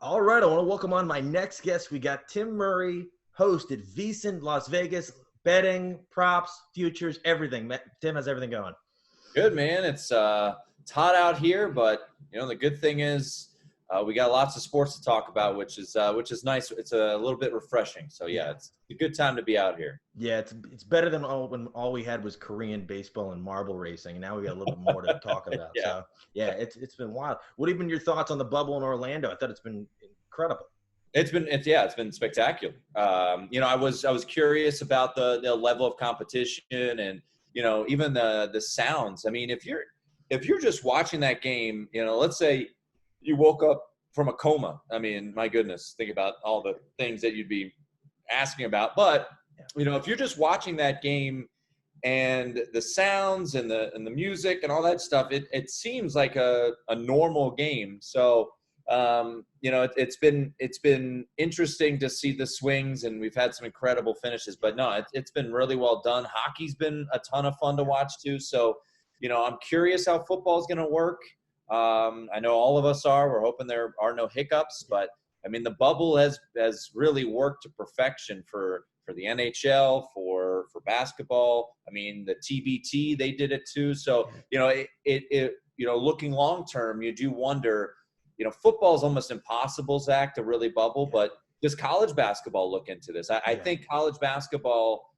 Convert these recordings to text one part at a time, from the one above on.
All right, I want to welcome on my next guest. We got Tim Murray, host at VSiN Las Vegas, betting, props, futures, everything. Tim, how's everything going? Good, man. It's hot out here, but the good thing is we got lots of sports to talk about, which is nice. It's a little bit refreshing. So yeah, it's a good time to be out here. Yeah, it's better than when all we had was Korean baseball and marble racing. And now we got a little bit more to talk about. Yeah. So yeah, it's been wild. What have been your thoughts on the bubble in Orlando? I thought it's been incredible. It's been spectacular. I was curious about the level of competition and even the sounds. I mean, if you're just watching that game, let's say you woke up from a coma. I mean, my goodness, think about all the things that you'd be asking about. But if you're just watching that game and the sounds and the music and all that stuff, it seems like a normal game. So it's been interesting to see the swings, and we've had some incredible finishes. But no, it's been really well done. Hockey's been a ton of fun to watch too. So I'm curious how football is going to work. I know all of us are. We're hoping there are no hiccups, but I mean the bubble has really worked to perfection for the NHL, for basketball. I mean the TBT, they did it too. So looking long term, you do wonder. Football is almost impossible, Zach, to really bubble, but does college basketball look into this? I think college basketball,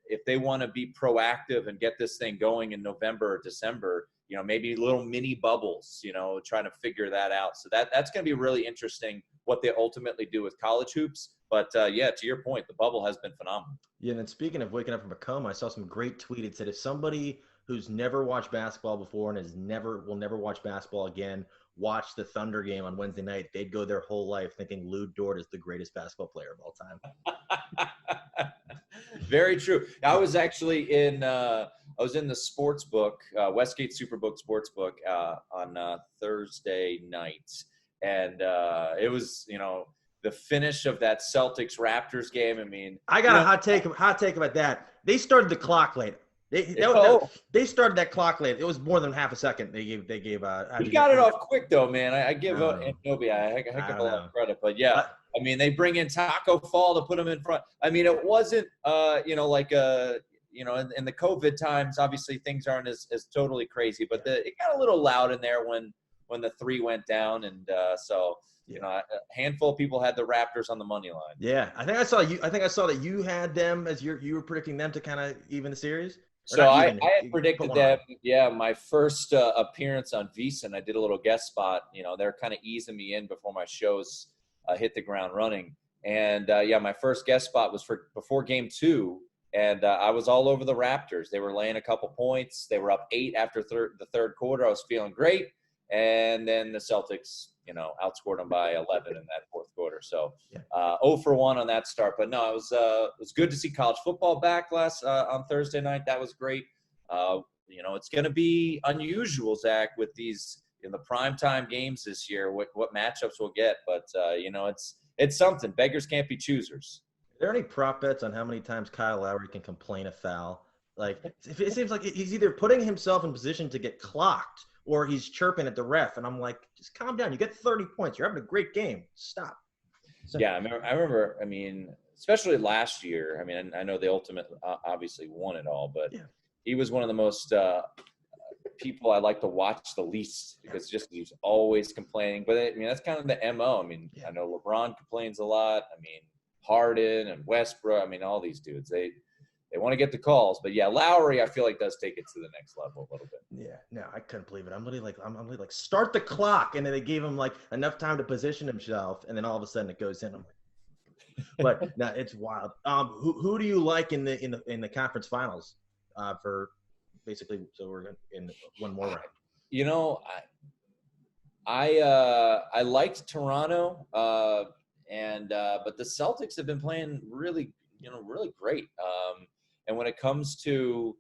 if they want to be proactive and get this thing going in November or December, maybe little mini bubbles, trying to figure that out. So that's going to be really interesting what they ultimately do with college hoops. But to your point, the bubble has been phenomenal. Yeah, and then speaking of waking up from a coma, I saw some great tweet. It said if somebody who's never watched basketball before and will never watch basketball again, watch the Thunder game on Wednesday night, they'd go their whole life thinking Lou Dort is the greatest basketball player of all time. Very true. I was actually in the sports book, Westgate Superbook Sportsbook on Thursday night, and it was the finish of that Celtics Raptors game. I mean, I got a hot take about that. They started the clock late. They started that clock late. It was more than half a second. They gave. He got it off quick though, man. I give Anunoby a heck of a lot of credit, but yeah, I mean they bring in Taco Fall to put him in front. I mean it wasn't in the COVID times. Obviously things aren't as totally crazy, but it got a little loud in there when the three went down, and a handful of people had the Raptors on the money line. Yeah, I think I saw that you had them as you were predicting them to kind of even the series. So I had predicted them. Yeah, my first appearance on VSiN, I did a little guest spot. They're kind of easing me in before my shows hit the ground running. And my first guest spot was before Game 2, and I was all over the Raptors. They were laying a couple points. They were up 8 after the third quarter. I was feeling great, and then the Celtics, outscored them by 11 in that fourth quarter. So 0 for 1 on that start. But no, it was good to see college football back on Thursday night. That was great. It's going to be unusual, Zach, with these in the primetime games this year, what matchups we'll get. But, it's something. Beggars can't be choosers. Are there any prop bets on how many times Kyle Lowry can complain a foul? Like, it seems like he's either putting himself in position to get clocked or he's chirping at the ref, and I'm like, just calm down. You get 30 points. You're having a great game. Stop. Yeah, I remember. I mean, especially last year. I mean, I know the Ultimate obviously won it all, but he was one of the most people I like to watch the least because he's always complaining. But I mean, that's kind of the MO. I mean, I know LeBron complains a lot. I mean, Harden and Westbrook. I mean, all these dudes. They want to get the calls, but Lowry, I feel like does take it to the next level a little bit. Yeah, no, I couldn't believe it. I'm literally like, start the clock, and then they gave him like enough time to position himself, and then all of a sudden it goes in. But no, it's wild. Who do you like in the conference finals for basically? So we're in one more round. I liked Toronto, but the Celtics have been playing really great. And when it comes to,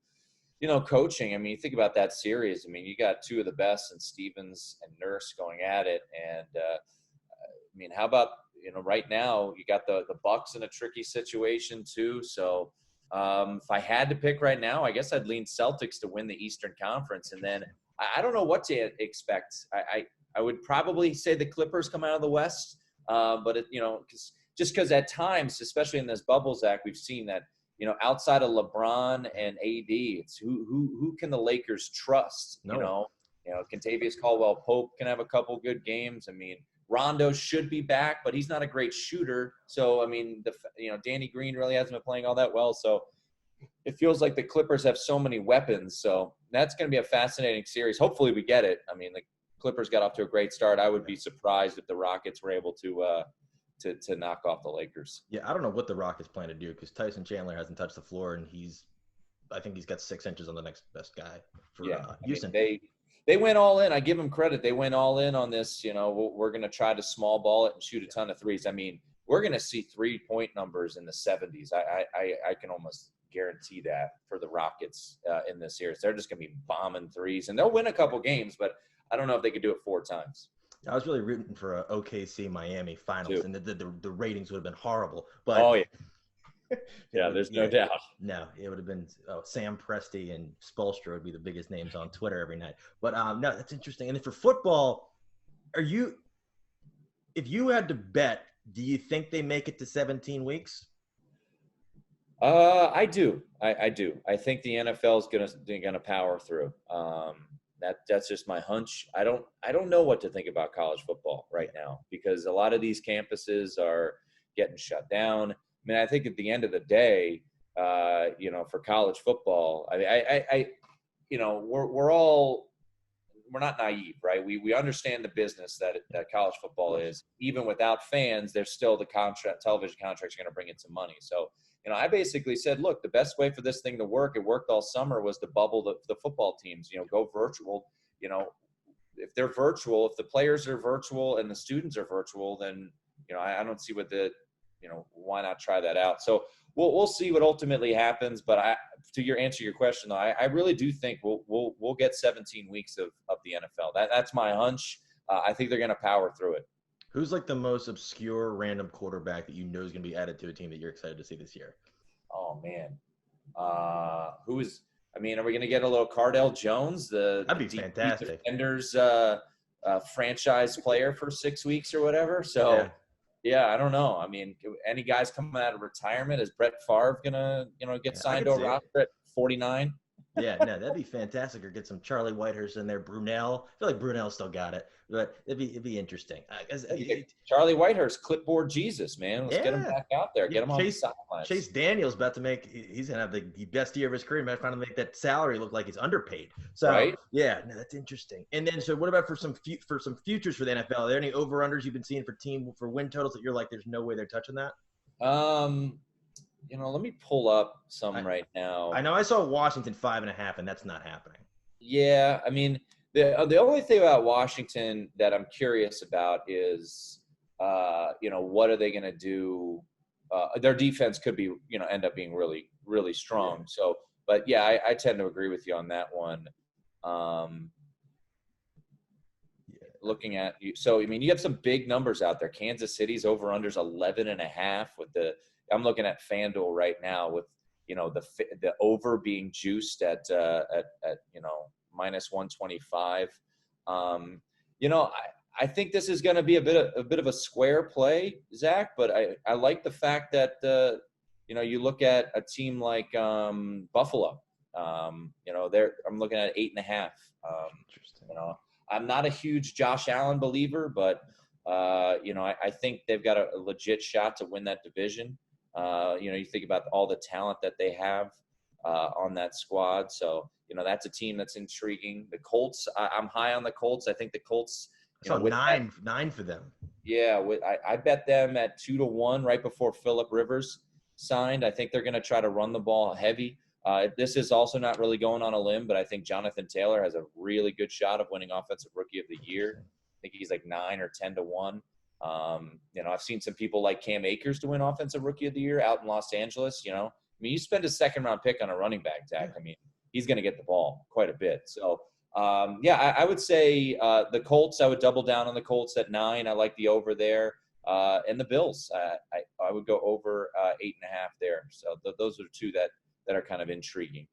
coaching, I mean, you think about that series. I mean, you got two of the best in Stevens and Nurse going at it. And, I mean, how about, right now you got the Bucks in a tricky situation too. So if I had to pick right now, I guess I'd lean Celtics to win the Eastern Conference. And then I don't know what to expect. I would probably say the Clippers come out of the West. But because at times, especially in this bubble, Zach, we've seen that, outside of LeBron and AD, it's who can the Lakers trust? No. Kentavious Caldwell-Pope can have a couple good games. I mean, Rondo should be back, but he's not a great shooter. So, I mean, Danny Green really hasn't been playing all that well. So it feels like the Clippers have so many weapons. So that's going to be a fascinating series. Hopefully we get it. I mean, the Clippers got off to a great start. I would be surprised if the Rockets were able to knock off the Lakers. Yeah, I don't know what the Rockets plan to do because Tyson Chandler hasn't touched the floor, and I think he's got 6 inches on the next best guy for Houston. They went all in. I give them credit. They went all in on this. We're going to try to small ball it and shoot a ton of threes. I mean, we're going to see 3-point numbers in the 70s. I can almost guarantee that for the Rockets in this series. They're just going to be bombing threes, and they'll win a couple games, but I don't know if they could do it 4 times. I was really rooting for a OKC Miami finals, and the ratings would have been horrible. But yeah, there's no doubt. No, it would have been Sam Presti and Spoelstra would be the biggest names on Twitter every night. But no, that's interesting. And then for football, if you had to bet, do you think they make it to 17 weeks? I do. I do. I think the NFL is gonna power through. That's just my hunch. I don't know what to think about college football right now because a lot of these campuses are getting shut down. I mean, I think at the end of the day, for college football, we're not naive, right? We understand the business that college football is. Even without fans, there's still the television contracts are going to bring in some money. So, I basically said, look, the best way for this thing to work, it worked all summer, was to bubble the football teams, go virtual. If they're virtual, if the players are virtual and the students are virtual, then, I don't see what why not try that out? So we'll see what ultimately happens. But answer your question, though, I really do think we'll get 17 weeks of the NFL. That's my hunch. I think they're going to power through it. Who's like the most obscure random quarterback that is going to be added to a team that you're excited to see this year? Oh man, are we going to get a little Cardell Jones, that'd be fantastic, Defenders franchise player for 6 weeks or whatever? So. Yeah, I don't know. I mean, any guys coming out of retirement? Is Brett Favre gonna, get signed over at 49? Yeah, no, that'd be fantastic. Or get some Charlie Whitehurst in there, Brunell. I feel like Brunell still got it, but it'd be interesting. Charlie Whitehurst, clipboard Jesus, man. Let's get him back out there. Get him on the sidelines. Chase Daniel's about to he's gonna have the best year of his career. Might finally make that salary look like he's underpaid. So right? Yeah, no, that's interesting. And then, so what about for some futures for the NFL? Are there any over-unders you've been seeing for win totals that you're like, there's no way they're touching that? Let me pull up some right now. I know I saw Washington 5.5, and that's not happening. Yeah, I mean, the only thing about Washington that I'm curious about is, what are they going to do? Their defense could be, end up being really, really strong. Yeah. So, but yeah, I tend to agree with you on that one. Looking at you, so I mean, you have some big numbers out there. Kansas City's over/unders 11.5 with I'm looking at FanDuel right now with, the over being juiced at minus 125. I think this is going to be a bit of a square play, Zach, but I like the fact that, you look at a team like Buffalo, I'm looking at 8.5. Interesting. I'm not a huge Josh Allen believer, but, I think they've got a legit shot to win that division. You think about all the talent that they have on that squad. So, that's a team that's intriguing. The Colts, I'm high on the Colts. I think the Colts, nine for them. Yeah, I bet them at 2-1 right before Phillip Rivers signed. I think they're going to try to run the ball heavy. This is also not really going on a limb, but I think Jonathan Taylor has a really good shot of winning Offensive Rookie of the Year. I think he's like 9 or 10-1. I've seen some people like Cam Akers to win Offensive Rookie of the Year out in Los Angeles. You spend a second-round pick on a running back, Zach. I mean, he's going to get the ball quite a bit. So, I would say the Colts, I would double down on the Colts at 9. I like the over there. And the Bills, I would go over 8.5 there. So those are two that are kind of intriguing.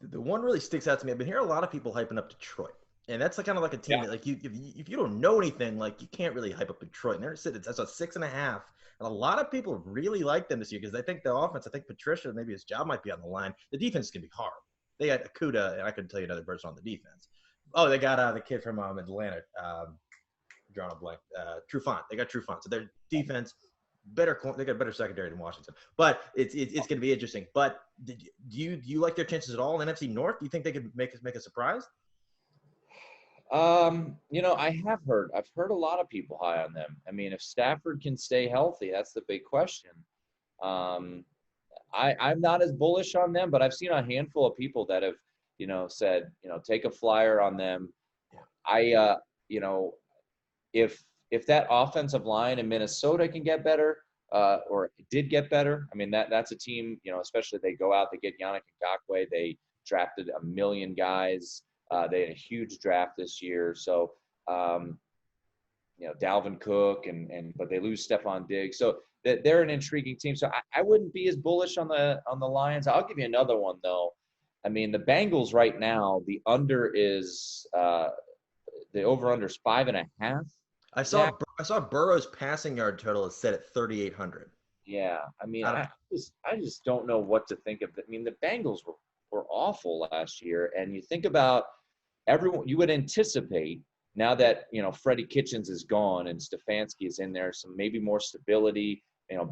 The one really sticks out to me. I've been hearing a lot of people hyping up Detroit. And that's like kind of like a team that, like, if you don't know anything, like, you can't really hype up Detroit. And they're sitting that's a 6.5, and a lot of people really like them this year because they think the offense. I think Patricia, maybe his job might be on the line. The defense is gonna be hard. They got Akuda, and I couldn't tell you another person on the defense. Oh, they got the kid from Atlanta, drawing a blank, Trufant. They got Trufant, so their defense better. They got a better secondary than Washington, but it's going to be interesting. But do you like their chances at all in NFC North? Do you think they could make a surprise? I've heard a lot of people high on them. I mean, if Stafford can stay healthy, that's the big question. Um, I'm not as bullish on them, but I've seen a handful of people that have, said, take a flyer on them. I, if that offensive line in Minnesota can get better, or did get better, I mean, that's a team, especially they go out, they get Yannick Ngakoue, they drafted 1 million guys. They had a huge draft this year. So, Dalvin Cook but they lose Stephon Diggs. So they're an intriguing team. So I wouldn't be as bullish on the Lions. I'll give you another one though. I mean, the Bengals right now, the under is the over under is 5.5. I saw Burrow's passing yard total is set at 3,800. Yeah, I mean, I just don't know what to think of it. I mean, the Bengals were awful last year, and you think about everyone. You would anticipate now that Freddie Kitchens is gone and Stefanski is in there, some maybe more stability.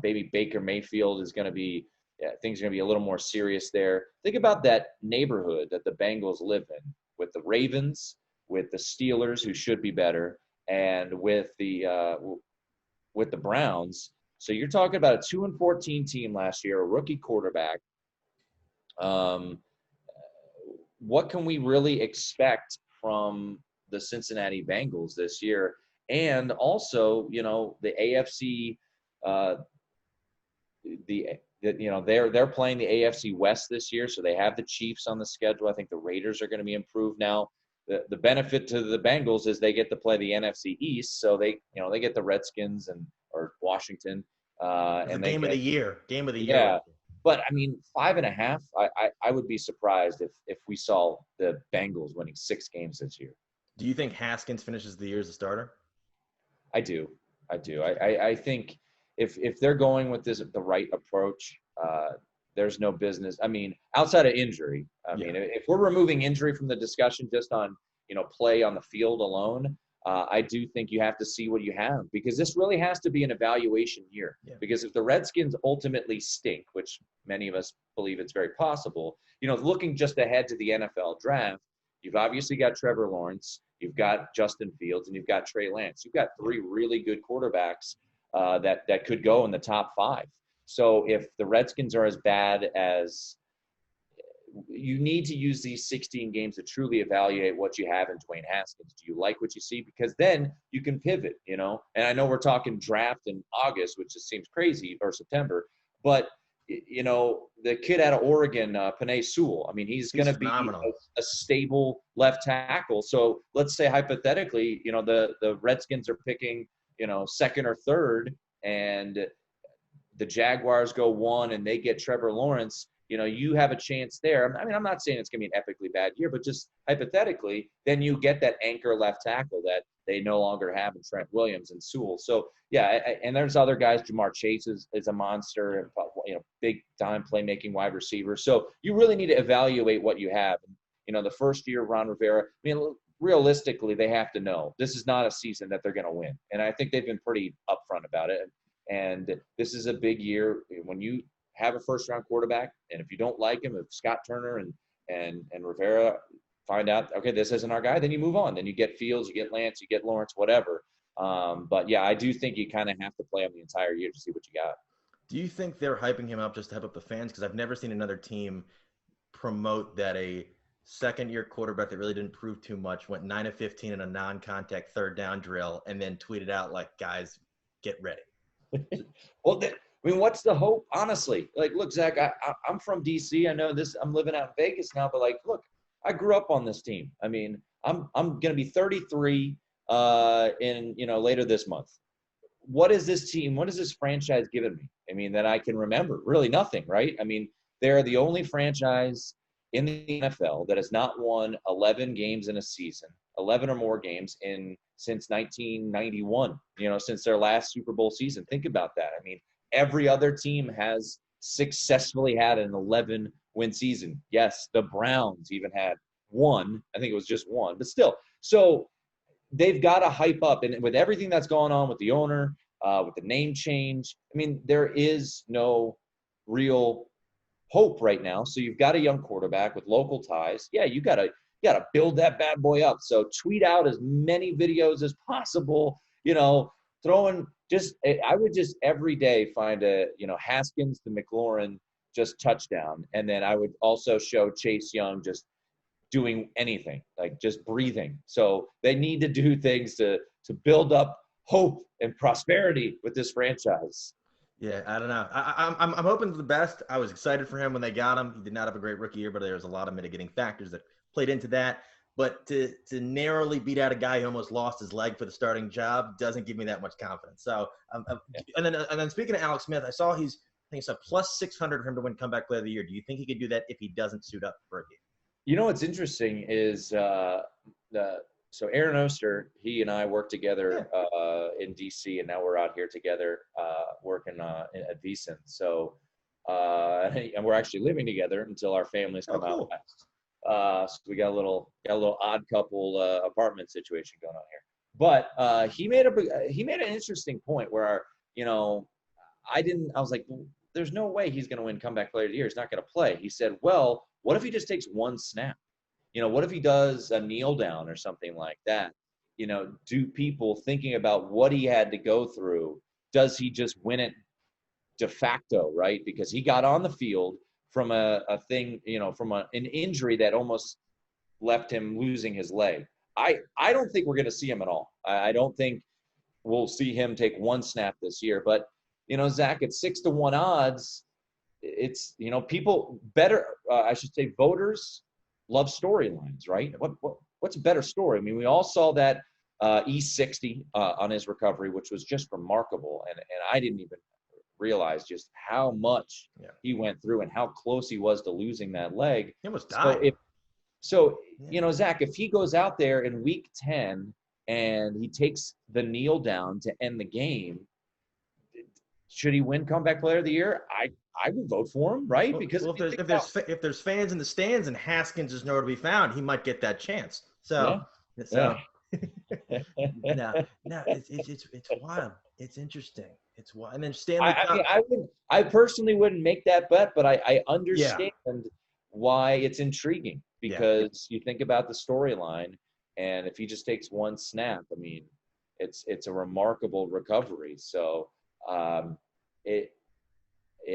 Baby Baker Mayfield is going to be. Yeah, things are going to be a little more serious there. Think about that neighborhood that the Bengals live in, with the Ravens, with the Steelers, who should be better, and with the Browns. So you're talking about a 2-14 team last year, a rookie quarterback. What can we really expect from the Cincinnati Bengals this year? And also, the AFC, they're playing the AFC West this year, so they have the Chiefs on the schedule. I think the Raiders are going to be improved now. The benefit to the Bengals is they get to play the NFC East, so they get the Redskins or Washington. And game of the year. Yeah, but I mean, 5.5. I would be surprised if we saw the Bengals winning 6 games this year. Do you think Haskins finishes the year as a starter? I do. I think if they're going with the right approach, there's no business. I mean, outside of injury, if we're removing injury from the discussion just on, play on the field alone, I do think you have to see what you have, because this really has to be an evaluation year. Yeah. Because if the Redskins ultimately stink, which many of us believe it's very possible, looking just ahead to the NFL draft, you've obviously got Trevor Lawrence, you've got Justin Fields, and you've got Trey Lance. You've got 3 really good quarterbacks that could go in the top 5. So if the Redskins are as bad as – you need to use these 16 games to truly evaluate what you have in Dwayne Haskins. Do you like what you see? Because then you can pivot, And I know we're talking draft in August, which just seems crazy, or September. But, the kid out of Oregon, Penei Sewell, I mean, he's going to be a stable left tackle. So let's say hypothetically, the Redskins are picking, 2nd or 3rd, and the Jaguars go 1 and they get Trevor Lawrence, you have a chance there. I mean, I'm not saying it's going to be an epically bad year, but just hypothetically, then you get that anchor left tackle that they no longer have in Trent Williams and Sewell. So, yeah, and there's other guys. Jamar Chase is a monster, and big time playmaking wide receiver. So you really need to evaluate what you have. The first year, Ron Rivera, I mean, realistically, they have to know this is not a season that they're going to win. And I think they've been pretty upfront about it. And this is a big year when you have a first-round quarterback, and if you don't like him, if Scott Turner and Rivera find out, okay, this isn't our guy, then you move on. Then you get Fields, you get Lance, you get Lawrence, whatever. But, yeah, I do think you kind of have to play him the entire year to see what you got. Do you think they're hyping him up just to hype up the fans? Because I've never seen another team promote that a second-year quarterback that really didn't prove too much went 9 of 15 in a non-contact third down drill and then tweeted out, like, guys, get ready. Well, I mean, what's the hope? Honestly, like, look, Zach, I'm from DC. I know this. I'm living out in Vegas now, but like, look, I grew up on this team. I mean, I'm going to be 33 later this month. What is this team? What has this franchise given me? I mean, that I can remember. Really nothing, right? I mean, they're the only franchise in the NFL that has not won 11 games in a season. 11 or more games since 1991, since their last Super Bowl season. Think about that. I mean, every other team has successfully had an 11-win season. Yes, the Browns even had one. I think it was just one, but still. So they've got to hype up. And with everything that's going on with the owner, with the name change, I mean, there is no real hope right now. So you've got a young quarterback with local ties. Yeah, you gotta build that bad boy up. So tweet out as many videos as possible, throwing I would just every day find a, Haskins to McLaurin just touchdown. And then I would also show Chase Young just doing anything, like just breathing. So they need to do things to build up hope and prosperity with this franchise. Yeah, I don't know. I'm hoping for the best. I was excited for him when they got him. He did not have a great rookie year, but there was a lot of mitigating factors that played into that. But to narrowly beat out a guy who almost lost his leg for the starting job doesn't give me that much confidence. So, and then speaking of Alex Smith, I saw I think it's a plus 600 for him to win comeback player of the year. Do you think he could do that if he doesn't suit up for a game? What's interesting is so Aaron Oster, he and I worked together in DC, and now we're out here together working at VSiN. So and we're actually living together until our families come out west. So we got a little odd couple apartment situation going on here. But he made an interesting point where I was like, well, there's no way he's going to win comeback player of the year. He's not going to play. He said, well, what if he just takes one snap? What if he does a kneel down or something like that? Do people thinking about what he had to go through, does he just win it de facto, right? Because he got on the field from a thing, from an injury that almost left him losing his leg. I don't think we're going to see him at all. I don't think we'll see him take one snap this year. But, Zach, at 6-1 odds, it's, people better, I should say voters love storylines, right? What's a better story? I mean, we all saw that E60 on his recovery, which was just remarkable. And I didn't even realize just how much he went through and how close he was to losing that leg. He almost died. So, Zach, if he goes out there in week 10 and he takes the kneel down to end the game, should he win comeback player of the year? I would vote for him, right? Well, because if there's fans in the stands and Haskins is nowhere to be found, he might get that chance. So it's wild. It's interesting. It's wild. And then Stanley Cup. I personally wouldn't make that bet, but I understand why it's intriguing because you think about the storyline, and if he just takes one snap, I mean, it's a remarkable recovery. So it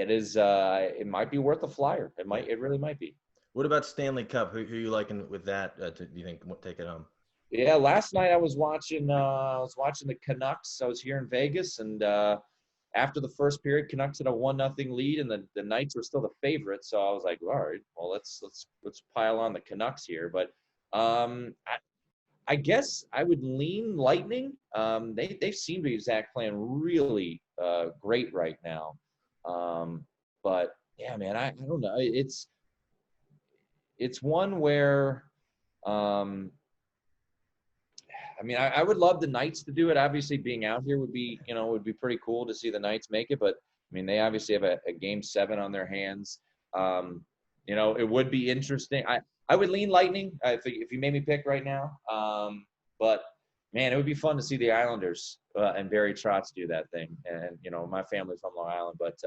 is it might be worth a flyer. It really might be. What about Stanley Cup? Who are you liking with that? Do you think take it home? Yeah, last night I was watching the Canucks. I was here in Vegas, and after the first period, Canucks had a 1-0 lead, and the Knights were still the favorite. So I was like, all right, well let's pile on the Canucks here. But I guess I would lean Lightning. They seem to be playing really great right now. But yeah, man, I don't know. It's one where, I mean, I would love the Knights to do it. Obviously, being out here would be pretty cool to see the Knights make it. But I mean, they obviously have a Game 7 on their hands. It would be interesting. I would lean Lightning if you made me pick right now. But man, it would be fun to see the Islanders and Barry Trotz do that thing. And my family's from Long Island, but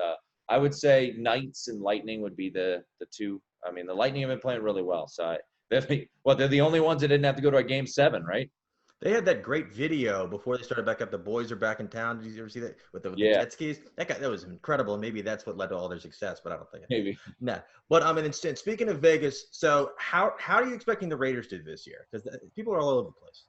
I would say Knights and Lightning would be the two. I mean, the Lightning have been playing really well. So they're the only ones that didn't have to go to a Game 7, right? They had that great video before they started back up. The boys are back in town. Did you ever see that with the jet skis? That was incredible. And maybe that's what led to all their success, but I don't think it. Maybe. No. But and speaking of Vegas, so how are you expecting the Raiders to do this year? Because people are all over the place.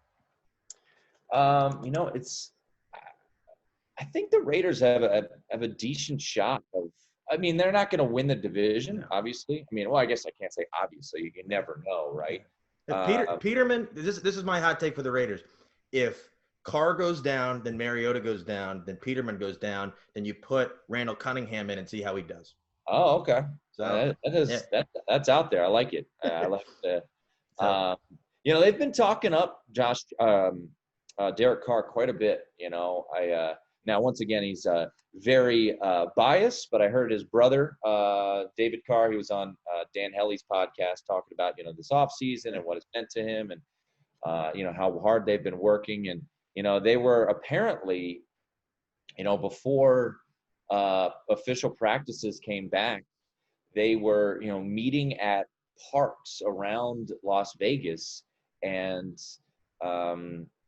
I think the Raiders have a decent shot of. I mean, they're not going to win the division, obviously. I mean, well, I guess I can't say obviously. You can never know, right? If Peterman, this is my hot take for the Raiders. If Carr goes down, then Mariota goes down, then Peterman goes down, then you put Randall Cunningham in and see how he does. Oh, okay. So that's out there. I like it. I like it. they've been talking up Derek Carr quite a bit. Now once again he's very biased, but I heard his brother David Carr. He was on Dan Helly's podcast talking about this offseason and what it's meant to him, and how hard they've been working, and they were apparently before official practices came back, they were meeting at parks around Las Vegas and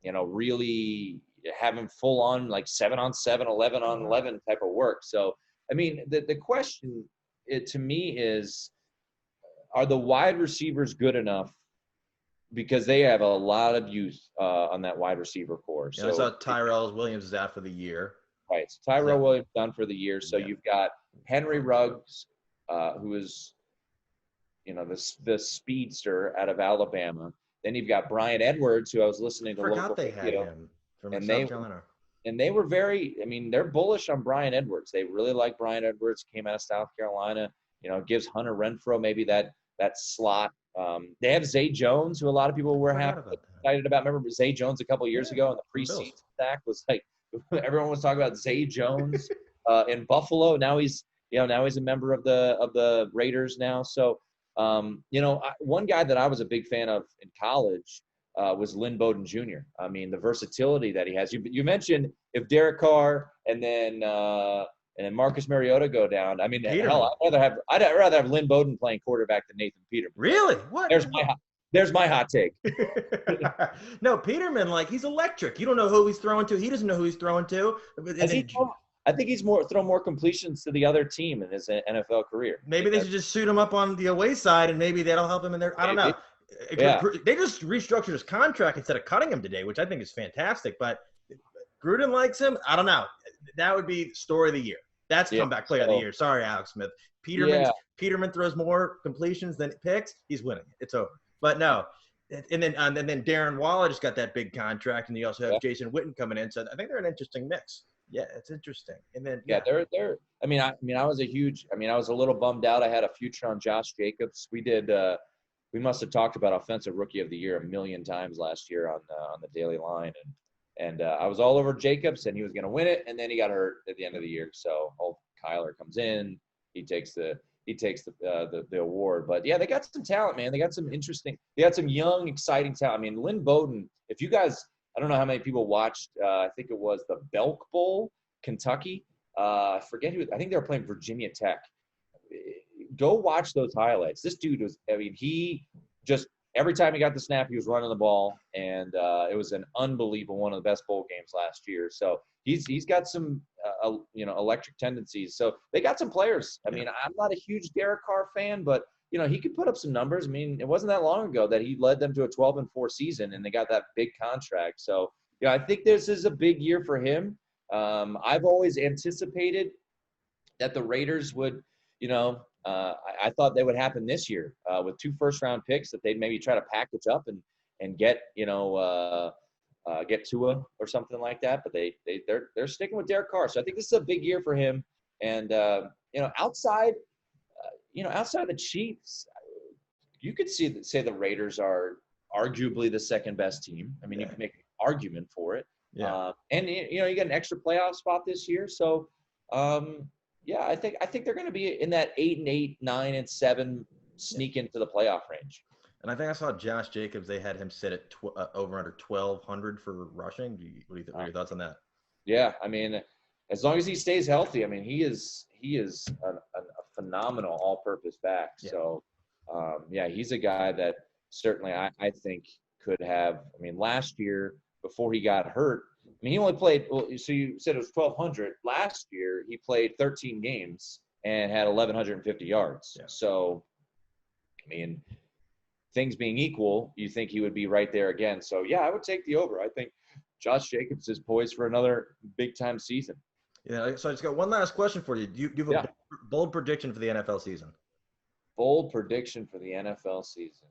really having full on like 7-on-7, 11-on-11 type of work. So I mean the question to me is, are the wide receivers good enough? Because they have a lot of youth on that wide receiver core. So I saw Tyrell Williams is out for the year. Right. So Tyrell Williams done for the year. So you've got Henry Ruggs, who is, the speedster out of Alabama. Then you've got Brian Edwards, who I was listening to. Forgot they had him from South Carolina. And they were they're bullish on Brian Edwards. They really like Brian Edwards. Came out of South Carolina. Gives Hunter Renfrow maybe that slot. They have Zay Jones, who a lot of people were excited about. Remember Zay Jones a couple of years ago in the preseason stack was like everyone was talking about Zay Jones in Buffalo. Now he's a member of the Raiders now. So one guy that I was a big fan of in college was Lynn Bowden Jr. I mean, the versatility that he has. You mentioned if Derek Carr and then Marcus Mariota go down. I mean, hell, I'd rather have Lynn Bowden playing quarterback than Nathan Peterman. Really? What? There's my hot take. No, Peterman, he's electric. You don't know who he's throwing to. He doesn't know who he's throwing to. I think he's thrown more completions to the other team in his NFL career. Maybe they should just shoot him up on the away side, and maybe that'll help him in there. I don't know. Yeah. They just restructured his contract instead of cutting him today, which I think is fantastic. But Gruden likes him. I don't know. That would be story of the year. That's comeback player of the year. Sorry, Alex Smith. Peterman throws more completions than picks. He's winning. It's over. But no. And then Darren Waller just got that big contract, and you also have Jason Witten coming in. So I think they're an interesting mix. Yeah, it's interesting. And then they're. I was a little bummed out. I had a future on Josh Jacobs. We must have talked about offensive rookie of the year a million times last year on the Daily Line, and I was all over Jacobs, and he was going to win it, and then he got hurt at the end of the year. So old Kyler comes in, he takes the award. But yeah, they got some talent, man. They got some young, exciting talent. I mean, Lynn Bowden. If you guys, I don't know how many people watched. I think it was the Belk Bowl, Kentucky. I forget who. I think they were playing Virginia Tech. Go watch those highlights. This dude was. I mean, he just every time he got the snap, he was running the ball, and it was an unbelievable one of the best bowl games last year. So he's got some electric tendencies. So they got some players. I mean, I'm not a huge Derek Carr fan, but he could put up some numbers. I mean, it wasn't that long ago that he led them to a 12-4 season, and they got that big contract. So I think this is a big year for him. I've always anticipated that the Raiders would, I thought that would happen this year with 2 first-round picks, that they'd maybe try to package up and get Tua or something like that. But they're sticking with Derek Carr, so I think this is a big year for him. And outside the Chiefs, you could say the Raiders are arguably the second best team. I mean, you can make an argument for it. Yeah. And you get an extra playoff spot this year, so. I think they're going to be in that 8-8, 9-7 sneak into the playoff range. And I think I saw Josh Jacobs. They had him sit at over under 1,200 for rushing. What are your thoughts on that? Yeah, I mean, as long as he stays healthy, I mean, he is a phenomenal all-purpose back. Yeah. So, he's a guy that certainly I think could have. I mean, last year before he got hurt. I mean, he only played – so you said it was 1,200. Last year, he played 13 games and had 1,150 yards. Yeah. So, I mean, things being equal, you think he would be right there again. So, I would take the over. I think Josh Jacobs is poised for another big-time season. Yeah, so I just got one last question for you. Do you have a bold prediction for the NFL season? Bold prediction for the NFL season.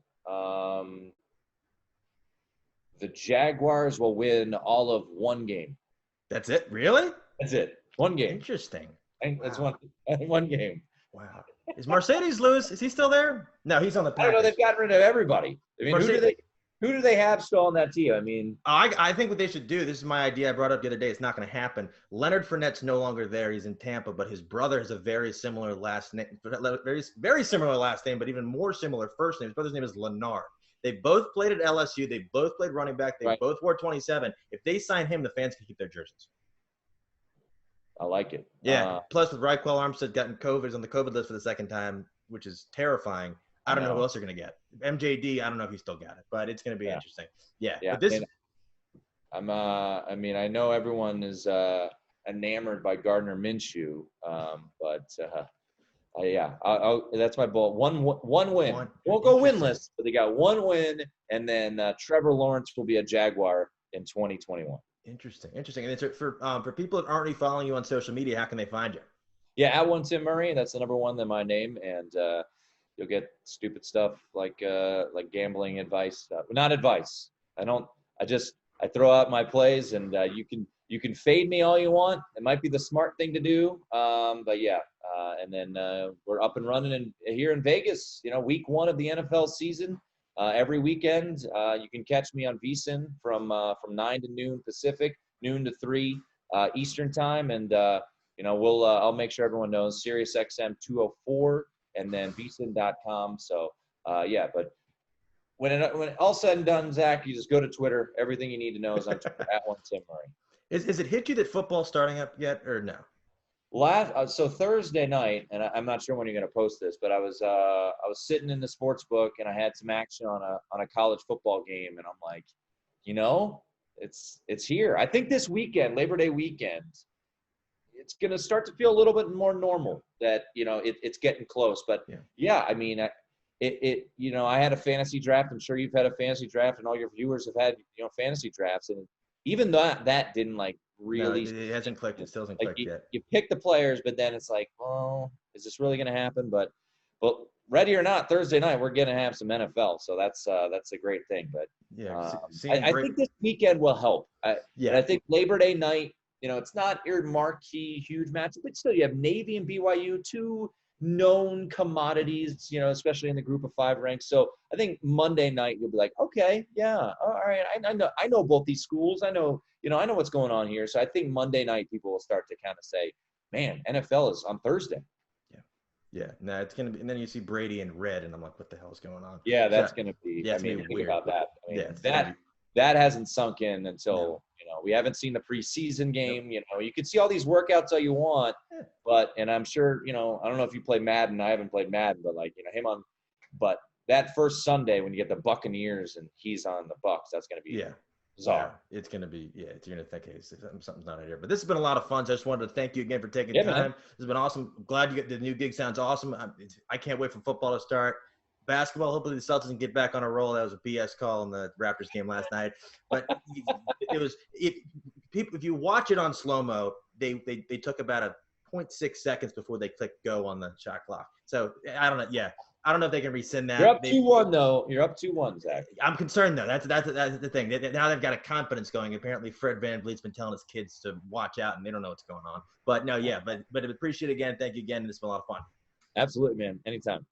The Jaguars will win all of one game. That's it? Really? That's it. One game. Interesting. That's one game. Wow. Is Mercedes Lewis? Is he still there? No, he's on the Packers. I don't know. They've gotten rid of everybody. I mean, Who do they have still on that team? I mean, I think what they should do, this is my idea I brought up the other day, it's not going to happen. Leonard Fournette's no longer there. He's in Tampa, but his brother has a very similar last name, very similar last name, but even more similar first name. His brother's name is Leonard. They both played at LSU. They both played running back. They both wore 27. If they sign him, the fans can keep their jerseys. I like it. Yeah. Plus, with Raquel Armstead getting COVID, he's on the COVID list for the second time, which is terrifying. I don't know who else they're going to get. MJD, I don't know if he still got it, but it's going to be interesting. Yeah. But this, I mean, I know everyone is enamored by Gardner Minshew, but that's my bold. One win. Won't go winless, but they got one win, and then Trevor Lawrence will be a Jaguar in 2021. Interesting. And it's for people that aren't already following you on social media, how can they find you? Yeah, at Tim Murray. That's the number one, then my name, and you'll get stupid stuff like gambling advice. Not advice. I throw out my plays, and you can fade me all you want. It might be the smart thing to do, but yeah. And then we're up and running here in Vegas. Week 1 of the NFL season. Every weekend, you can catch me on VSiN from 9 to noon Pacific, noon to 3 Eastern time, and I'll make sure everyone knows SiriusXM 204 and then VSiN.com. So but when all's said and done, Zach, you just go to Twitter. Everything you need to know is on Twitter at Tim Murray. Is it hit you that football's starting up yet or no? So Thursday night, and I'm not sure when you're going to post this, but I was sitting in the sports book and I had some action on a college football game, and I'm like, it's here. I think this weekend, Labor Day weekend, it's going to start to feel a little bit more normal. That it's getting close. But I mean, I had a fantasy draft. I'm sure you've had a fantasy draft, and all your viewers have had fantasy drafts, and even that didn't really. No, it hasn't clicked. It still hasn't clicked yet. You pick the players, but then it's like, well, is this really going to happen? But ready or not, Thursday night we're going to have some NFL, so that's a great thing. But I think this weekend will help. I think Labor Day night, it's not your marquee huge matchup, but still you have Navy and BYU, two known commodities, especially in the group of 5 ranks. So I think Monday night you'll be like, okay, yeah, all right, I know both these schools. I know what's going on here. So I think Monday night people will start to kind of say, man, NFL is on Thursday. Yeah. No, it's gonna be, and then you see Brady in red, and I'm like, what the hell is going on? Yeah, that's gonna be. Yeah, think weird. About that. That hasn't sunk in until we haven't seen the preseason game. You can see all these workouts all you want, and I'm sure I don't know if you play Madden. I haven't played Madden, but but that first Sunday when you get the Buccaneers and he's on the Bucs, that's gonna be bizarre. Yeah, it's gonna be you're gonna think, hey, something's not here. But this has been a lot of fun. So I just wanted to thank you again for taking time. Man. This has been awesome. Glad you get the new gig. Sounds awesome. I can't wait for football to start. Basketball, hopefully the Celtics can get back on a roll. That was a BS call in the Raptors game last night. But if you watch it on slow-mo, they took about a 0.6 seconds before they clicked go on the shot clock. So I don't know. Yeah. I don't know if they can rescind that. You're up 2-1 though. You're up 2-1, Zach. I'm concerned though. That's the thing. Now they've got a confidence going. Apparently, Fred VanVleet's been telling his kids to watch out, and they don't know what's going on. But no, but appreciate it again. Thank you again. This has been a lot of fun. Absolutely, man. Anytime.